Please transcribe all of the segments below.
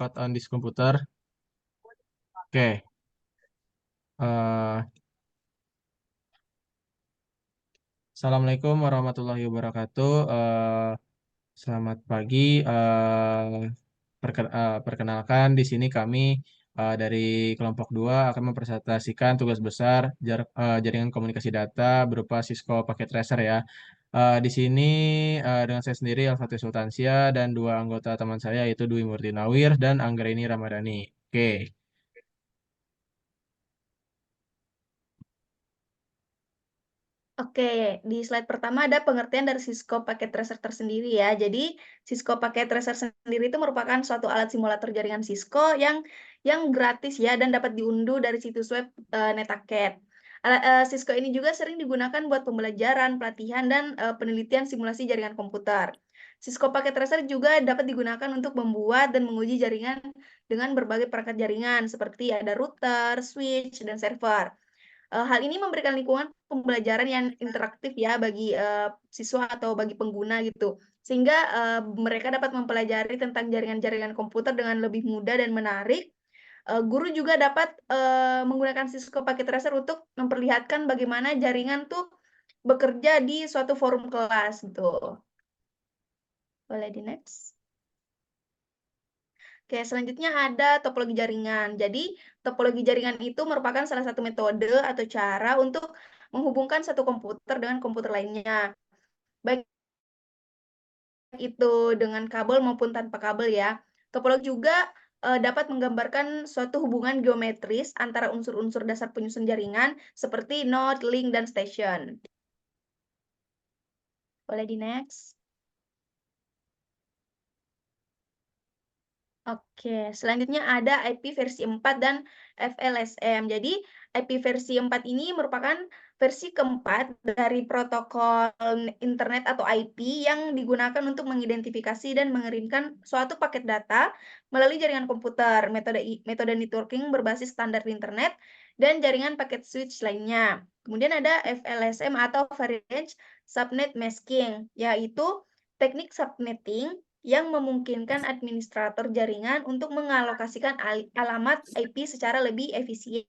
record on this computer. Oke. eh, Assalamualaikum warahmatullahi wabarakatuh. Selamat pagi. Perkenalkan di sini kami dari kelompok 2 akan mempresentasikan tugas besar jaringan komunikasi data berupa Cisco Packet Tracer ya. Di sini dengan saya sendiri Al-Fatih Sultansia dan dua anggota teman saya yaitu Dwi Murti Nawir dan Anggraini Ramadhani. Oke. Oke, di slide pertama ada pengertian dari Cisco Packet Tracer tersendiri ya. Jadi, Cisco Packet Tracer sendiri itu merupakan suatu alat simulator jaringan Cisco yang gratis ya dan dapat diunduh dari situs web Netaket. Cisco ini juga sering digunakan buat pembelajaran, pelatihan, dan penelitian simulasi jaringan komputer. Cisco Packet Tracer juga dapat digunakan untuk membuat dan menguji jaringan dengan berbagai perangkat jaringan seperti ada router, switch, dan server. Hal ini memberikan lingkungan pembelajaran yang interaktif ya bagi siswa atau bagi pengguna gitu. Sehingga mereka dapat mempelajari tentang jaringan-jaringan komputer dengan lebih mudah dan menarik. Guru juga dapat menggunakan Cisco Packet Tracer untuk memperlihatkan bagaimana jaringan tuh bekerja di suatu forum kelas gitu. Boleh di next. Oke, selanjutnya ada topologi jaringan. Jadi, topologi jaringan itu merupakan salah satu metode atau cara untuk menghubungkan satu komputer dengan komputer lainnya. Baik itu dengan kabel maupun tanpa kabel ya. Topologi juga dapat menggambarkan suatu hubungan geometris antara unsur-unsur dasar penyusun jaringan seperti node, link, dan station. Boleh di next. Oke, selanjutnya ada IP versi 4 dan FLSM. Jadi, IP versi 4 ini merupakan versi keempat dari protokol internet atau IP yang digunakan untuk mengidentifikasi dan mengirimkan suatu paket data melalui jaringan komputer, metode networking berbasis standar internet, dan jaringan paket switch lainnya. Kemudian ada FLSM atau Variant Subnet Masking, yaitu teknik subnetting yang memungkinkan administrator jaringan untuk mengalokasikan alamat IP secara lebih efisien.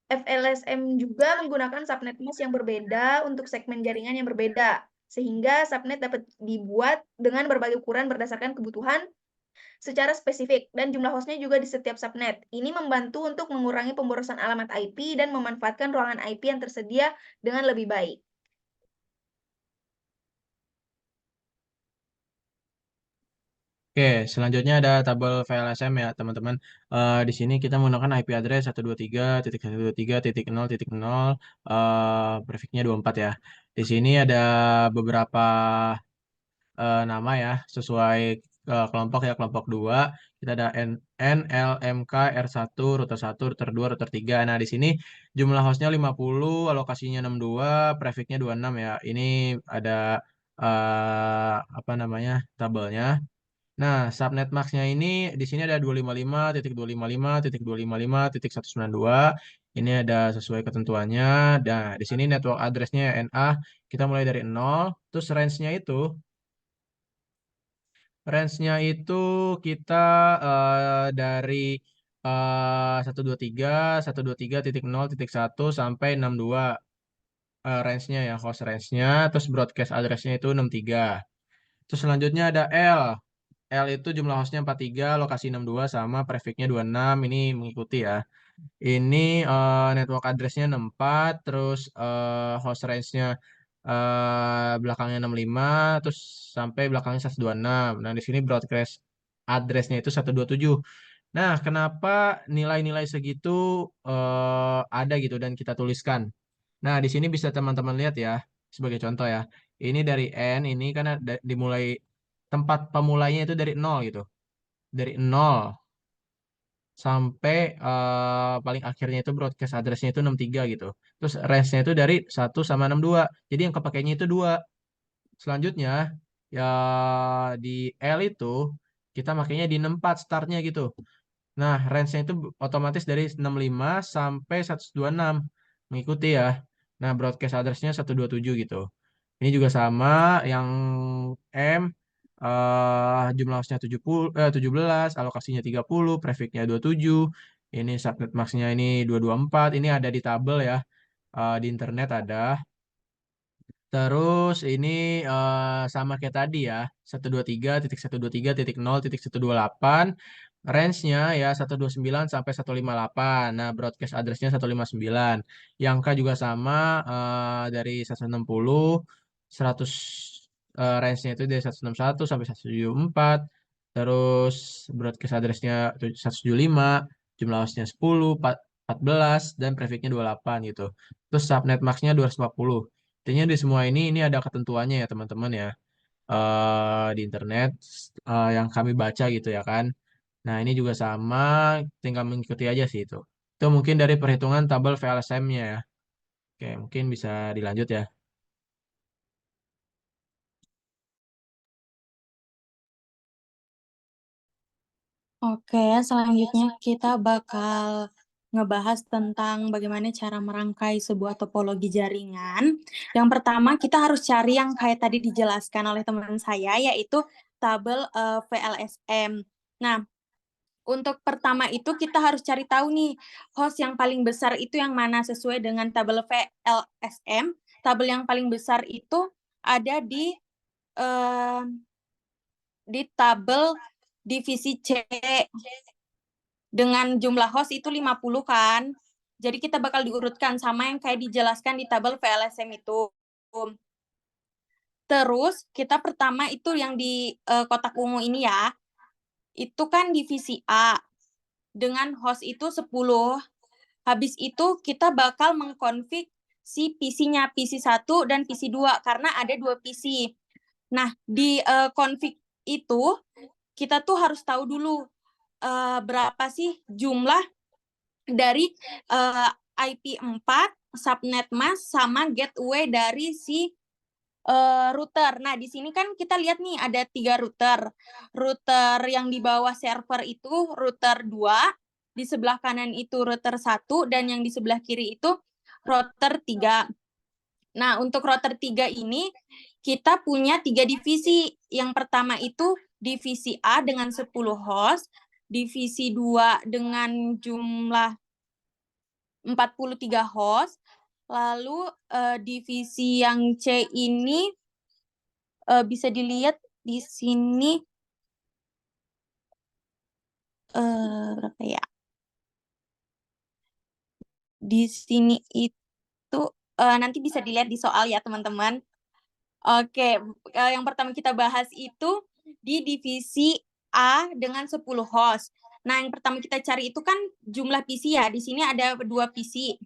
FLSM juga menggunakan subnet mask yang berbeda untuk segmen jaringan yang berbeda, sehingga subnet dapat dibuat dengan berbagai ukuran berdasarkan kebutuhan secara spesifik, dan jumlah hostnya juga di setiap subnet. Ini membantu untuk mengurangi pemborosan alamat IP dan memanfaatkan ruangan IP yang tersedia dengan lebih baik. Oke, selanjutnya ada tabel VLSM ya, teman-teman. Di sini kita menggunakan IP address 123.123.0.0, prefixnya 24 ya. Di sini ada beberapa nama ya, sesuai kelompok ya, kelompok 2. Kita ada N, L, M, K, R1, router 1, router 2, router 3. Nah, di sini jumlah hostnya 50, alokasinya 62, prefixnya 26 ya. Ini ada apa namanya, tabelnya. Nah, subnet max-nya ini di sini ada 255.255.255.192. Ini ada sesuai ketentuannya. Nah, di sini network address-nya NA kita mulai dari 0, terus range-nya itu kita dari 123.123.0.1 sampai 62 range-nya ya, host range-nya, terus broadcast address-nya itu 63. Terus selanjutnya ada L. L itu jumlah hostnya 43, lokasi 62 sama prefixnya 26. Ini mengikuti ya. Ini network address-nya 64, terus host range-nya belakangnya 65, terus sampai belakangnya 126. Nah, di sini broadcast address-nya itu 127. Nah, kenapa nilai-nilai segitu ada gitu dan kita tuliskan? Nah, di sini bisa teman-teman lihat ya, sebagai contoh ya. Ini dari N, ini kan dimulai tempat pemulainya itu dari 0 gitu. Dari 0 sampai paling akhirnya itu broadcast address-nya itu 63 gitu. Terus range-nya itu dari 1 sama 62. Jadi yang kepakainya itu 2. Selanjutnya, ya di L itu kita makainya di 64 startnya gitu. Nah, range-nya itu otomatis dari 65 sampai 126. Mengikuti ya. Nah, broadcast address-nya 127 gitu. Ini juga sama, yang M jumlah hostnya 17, alokasinya 30, prefix-nya 27, ini subnet max-nya ini 224, ini ada di tabel ya, di internet ada. Terus ini sama kayak tadi ya, 123.123.0.128, range-nya ya 129 sampai 158. Nah, broadcast address-nya 159. Yang K juga sama, dari 160, 100, range-nya itu dari 161 sampai 174. Terus broadcast address-nya 175, jumlah host-nya 10, 14, dan prefix-nya 28 gitu. Terus subnet max-nya 240. Intinya di semua ini ada ketentuannya ya teman-teman ya, di internet, yang kami baca gitu ya kan. Nah ini juga sama, tinggal mengikuti aja sih itu. Itu mungkin dari perhitungan tabel VLSM-nya ya. Oke, mungkin bisa dilanjut ya. Oke, selanjutnya kita bakal ngebahas tentang bagaimana cara merangkai sebuah topologi jaringan. Yang pertama, kita harus cari yang kayak tadi dijelaskan oleh teman saya, yaitu tabel VLSM. Nah, untuk pertama itu kita harus cari tahu nih, host yang paling besar itu yang mana sesuai dengan tabel VLSM. Tabel yang paling besar itu ada eh, di tabel divisi C dengan jumlah host itu 50 kan. Jadi kita bakal diurutkan sama yang kayak dijelaskan di tabel VLSM itu. Terus kita pertama itu yang di kotak ungu ini ya. Itu kan divisi A dengan host itu 10. Habis itu kita bakal mengkonfig si PC-nya, PC 1 dan PC 2 karena ada 2 PC. Nah, di config itu kita tuh harus tahu dulu berapa sih jumlah dari IP4, subnet mask, sama gateway dari si router. Nah, di sini kan kita lihat nih ada 3 router. Router yang di bawah server itu router 2, di sebelah kanan itu router 1, dan yang di sebelah kiri itu router 3. Nah, untuk router 3 ini kita punya 3 divisi. Yang pertama itu divisi A dengan 10 host, divisi 2 dengan jumlah 43 host, lalu divisi yang C ini bisa dilihat di sini berapa ya? Di sini itu nanti bisa dilihat di soal ya teman-teman. Oke, yang pertama kita bahas itu di divisi A dengan 10 host. Nah, yang pertama kita cari itu kan jumlah PC ya. Di sini ada 2 PC.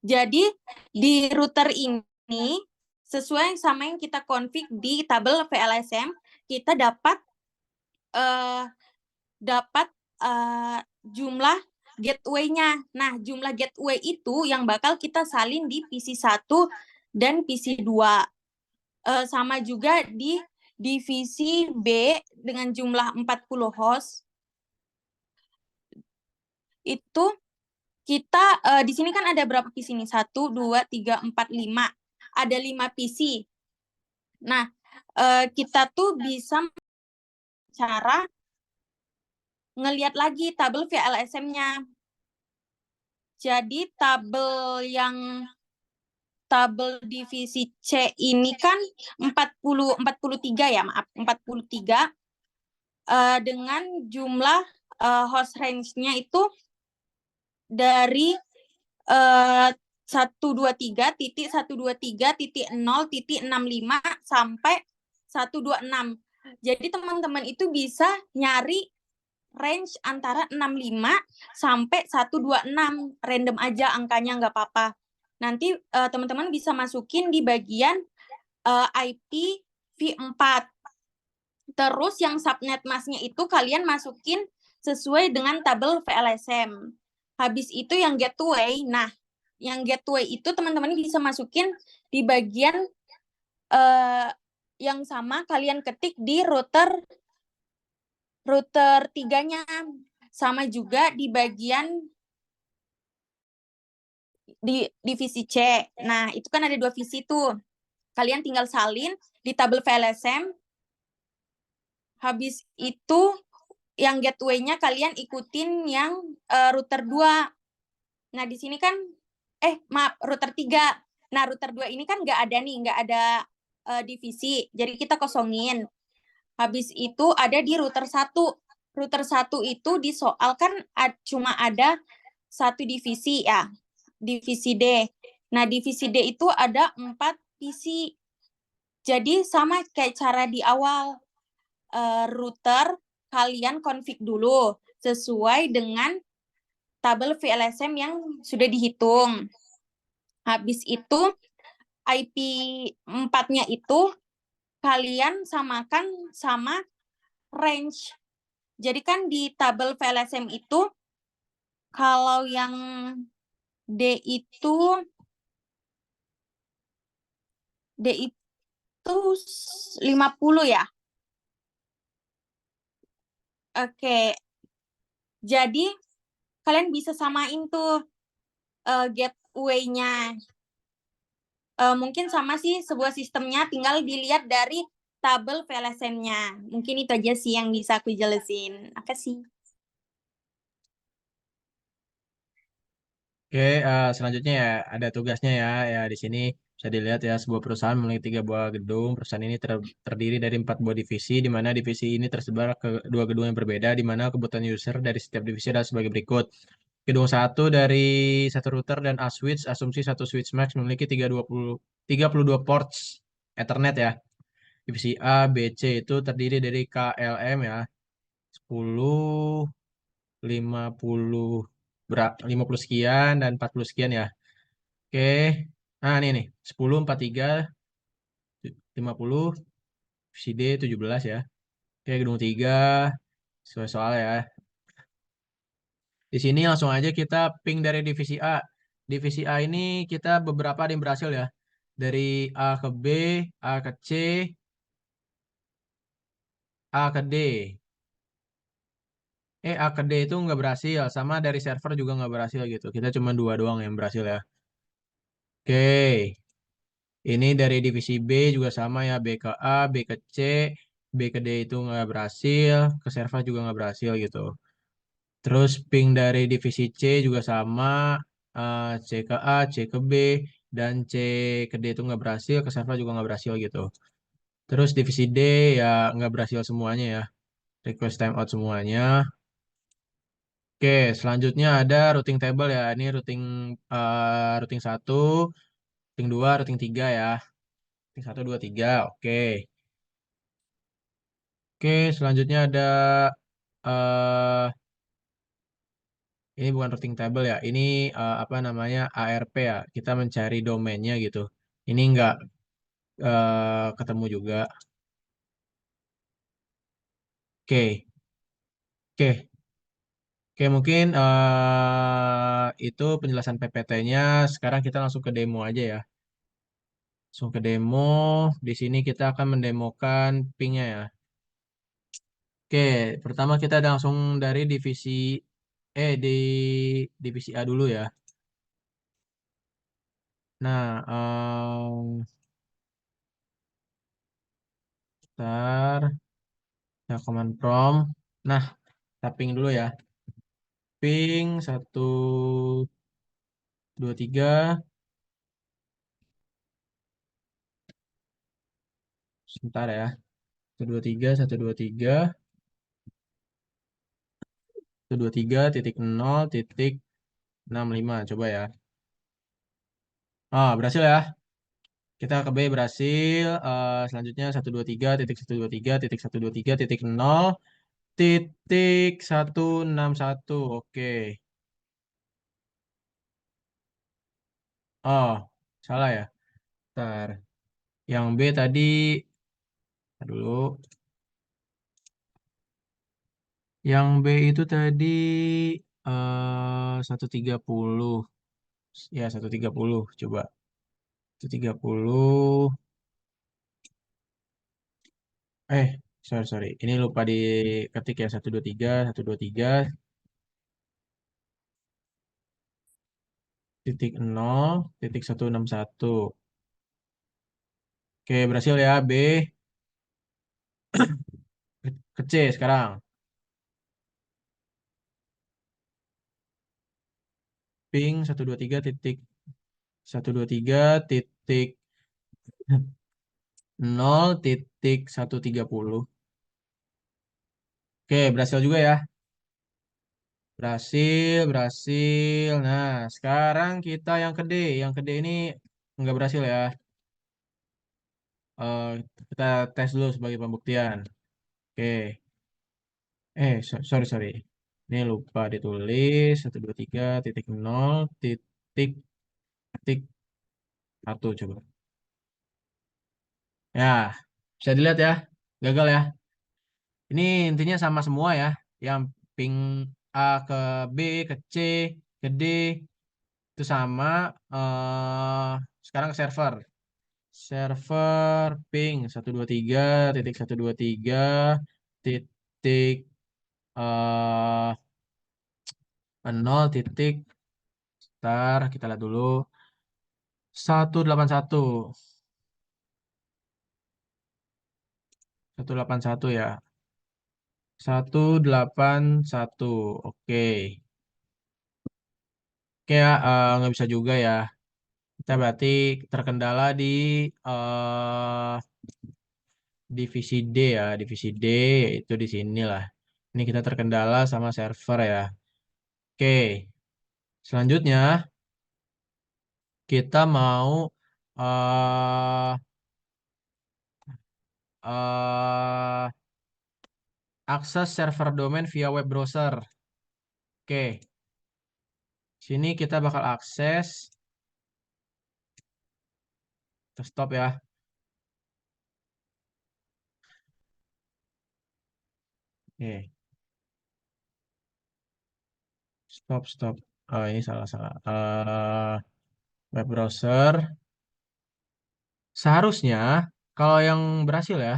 Jadi di router ini sesuai sama yang kita config di tabel VLSM, kita dapat jumlah gateway-nya. Nah, jumlah gateway itu yang bakal kita salin di PC 1 dan PC 2. Sama juga di divisi B dengan jumlah 40 host. Itu kita di sini kan ada berapa PC nih? 1, 2, 3, 4, 5. Ada 5 PC. Nah, kita tuh bisa cara ngelihat lagi tabel VLSM-nya. Jadi tabel divisi C ini kan 43 ya, maaf, 43 dengan jumlah host range-nya itu dari 123.123.0.65 sampai 126. Jadi teman-teman itu bisa nyari range antara 65 sampai 126. Random aja angkanya, nggak apa-apa. Nanti teman-teman bisa masukin di bagian IP V4. Terus yang subnet mask-nya itu kalian masukin sesuai dengan tabel VLSM. Habis itu yang gateway. Nah, yang gateway itu teman-teman bisa masukin di bagian yang sama kalian ketik di router 3-nya. Sama juga di bagian di divisi C. Nah, itu kan ada 2 visi tuh. Kalian tinggal salin di tabel VLSM Habis itu yang gateway-nya kalian ikutin yang router 2. Nah, di sini kan maaf, router 3. Nah, router 2 ini kan nggak ada divisi. Jadi kita kosongin. Habis itu ada di router 1. Router 1 itu di soal kan cuma ada satu divisi ya, divisi D. Nah, divisi D itu ada 4 PC. Jadi sama kayak cara di awal, router kalian config dulu sesuai dengan tabel VLSM yang sudah dihitung. Habis itu IP 4-nya itu kalian samakan sama range. Jadi kan di tabel VLSM itu kalau yang D itu 50 ya. Oke. Jadi kalian bisa samain tuh gateway-nya. Mungkin sama sih sebuah sistemnya, tinggal dilihat dari tabel VLSM-nya. Mungkin itu aja sih yang bisa aku jelasin. Apa sih? Oke, selanjutnya ya ada tugasnya ya. Ya di sini bisa dilihat ya sebuah perusahaan memiliki 3 buah gedung. Perusahaan ini terdiri dari 4 buah divisi, di mana divisi ini tersebar ke 2 gedung yang berbeda, di mana kebutuhan user dari setiap divisi adalah sebagai berikut. Gedung 1 dari satu router dan A switch, asumsi satu switch max memiliki 32 ports Ethernet ya. Divisi A, B, C itu terdiri dari KLM ya, 10, 50, 50 sekian dan 40 sekian ya. Oke. Nah, ini nih, 10, 43, 50, VCD 17 ya. Oke, gedung 3, sesuai soal ya. Di sini langsung aja kita ping dari divisi A. Divisi A ini kita beberapa ada yang berhasil ya. Dari A ke B, A ke C, A ke D. A ke D itu nggak berhasil. Sama dari server juga nggak berhasil gitu. Kita cuma 2 doang yang berhasil ya. Oke. Ini dari divisi B juga sama ya, B ke A, B ke C, B ke D itu nggak berhasil, ke server juga nggak berhasil gitu. Terus ping dari divisi C juga sama, C ke A, C ke B, dan C ke D itu nggak berhasil, ke server juga nggak berhasil gitu. Terus divisi D ya nggak berhasil semuanya ya, request timeout semuanya. Oke, selanjutnya ada routing table ya, ini routing 1, routing 2, routing 3 ya. Routing 1, 2, 3, oke. Oke, selanjutnya ada eh ini bukan routing table ya. Ini apa namanya ARP ya. Kita mencari domainnya gitu. Ini nggak ketemu juga. Oke, oke, oke. Mungkin itu penjelasan PPT-nya. Sekarang kita langsung ke demo aja ya. Langsung ke demo. Di sini kita akan mendemokan ping-nya ya. Oke, pertama kita langsung dari di divisi A dulu ya. Nah, ntar ya command prompt. Nah, tapping dulu ya. Ping 1, 2, 3. Sebentar ya. 1, 2, 3, 1, 2, 3, 1, 2, 3.0.65. Coba ya. Berhasil ya. Kita ke B berhasil. Selanjutnya 1, 2, 3.1, 2, 3.0.161. Oke. Oh, salah ya. Ntar. Yang B tadi. Ntar dulu. Yang B itu tadi 130. Ya, 130. Coba. 130. Sorry. Ini lupa diketik ya. 1, 2, 3, 1, 2, 3.0.161. Oke, berhasil ya B. ke C sekarang. Ping 123.0.130. Oke, berhasil juga ya. Berhasil, berhasil. Nah, sekarang kita yang ke D. Yang ke D ini nggak berhasil ya. Eh, kita tes dulu sebagai pembuktian. Oke. Sorry, sorry. Ini lupa ditulis. 123.0 titik titik satu coba. Ya, bisa dilihat ya. Gagal ya. Ini intinya sama semua ya. Yang ping A ke B, ke C, ke D. Itu sama. eh Sekarang ke server. Server ping 123.123 titik 0 titik ntar kita lihat dulu 181 ya 181. Oke. Oke ya, nggak bisa juga ya. Kita berarti terkendala di eh divisi D ya, divisi D itu di sini lah. Ini kita terkendala sama server ya. Oke, selanjutnya kita mau eh eh akses server domain via web browser. Oke, sini kita bakal akses. Kita stop ya. Oke, stop. Oh, ini salah. Web browser. Seharusnya kalau yang berhasil ya,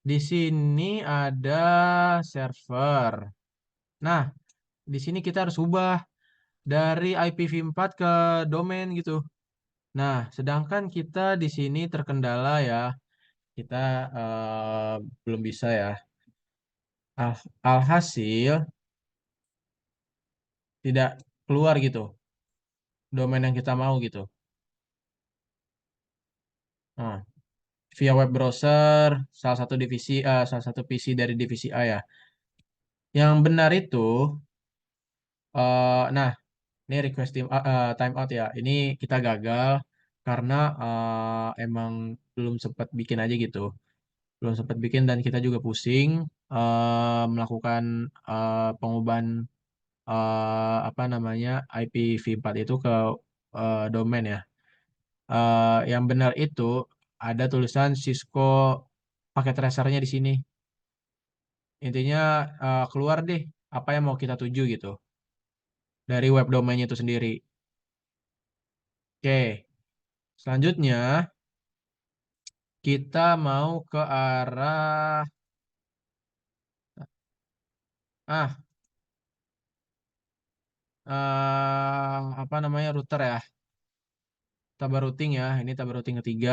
di sini ada server. Nah, di sini kita harus ubah dari IPv4 ke domain gitu. Nah, sedangkan kita di sini terkendala ya, kita belum bisa ya. Alhasil tidak keluar gitu, domain yang kita mau gitu. Nah, via web browser, salah satu PC dari divisi A ya. Yang benar itu, nah ini request time out ya. Ini kita gagal karena emang belum sempat bikin aja gitu. Belum sempat bikin dan kita juga pusing melakukan pengubahan apa namanya IPv4 itu ke domain ya. Yang benar itu ada tulisan Cisco paket tracernya di sini. Intinya keluar deh apa yang mau kita tuju gitu dari web domainnya itu sendiri. Oke, selanjutnya kita mau ke arah ah apa namanya router ya. Tabel routing ya. Ini tabel routing ketiga.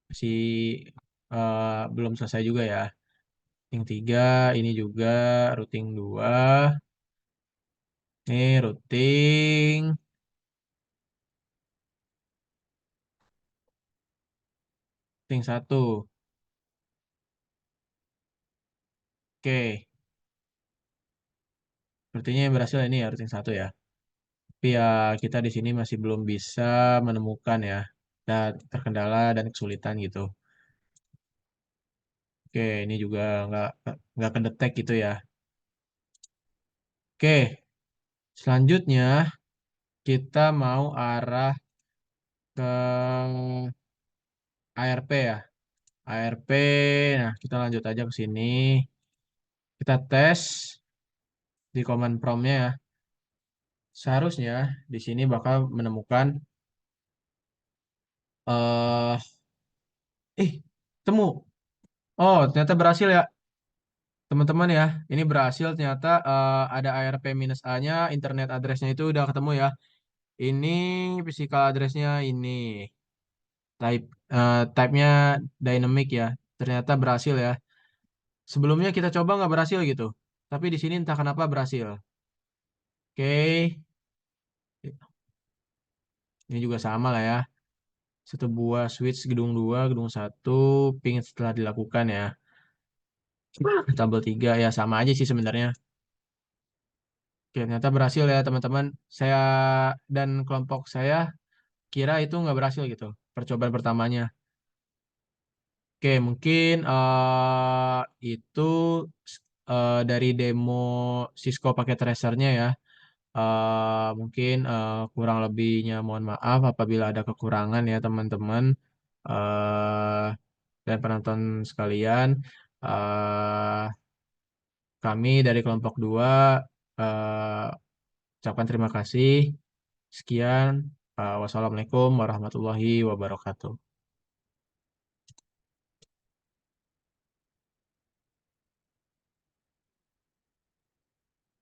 Masih belum selesai juga ya. Routing 3, ini juga routing 2. Ini routing 1. Oke, sepertinya yang berhasil ini ya routing 1 ya. Tapi ya kita di sini masih belum bisa menemukan ya. Dan terkendala dan kesulitan gitu. Oke, ini juga nggak kedetek gitu ya. Oke, selanjutnya kita mau arah ke ARP ya. ARP, nah kita lanjut aja ke sini. Kita tes di command prompt-nya ya. Seharusnya di sini bakal menemukan eh temu. Oh, ternyata berhasil ya, teman-teman ya. Ini berhasil ternyata ada ARP-A-nya, internet address-nya itu udah ketemu ya. Ini physical address-nya ini. type-nya dynamic ya. Ternyata berhasil ya. Sebelumnya kita coba nggak berhasil gitu. Tapi di sini entah kenapa berhasil. Oke. Ini juga sama lah ya. Satu buah switch gedung 2, gedung 1, ping setelah dilakukan ya. Tabel 3 ya sama aja sih sebenarnya. Oke, ternyata berhasil ya teman-teman. Saya dan kelompok saya kira itu nggak berhasil gitu. Percobaan pertamanya. Oke, mungkin itu dari demo Cisco pakai tracernya ya. Mungkin kurang lebihnya mohon maaf apabila ada kekurangan ya teman-teman eh dan penonton sekalian. eh Kami dari kelompok 2 eh ucapkan terima kasih. Sekian. Wassalamualaikum warahmatullahi wabarakatuh.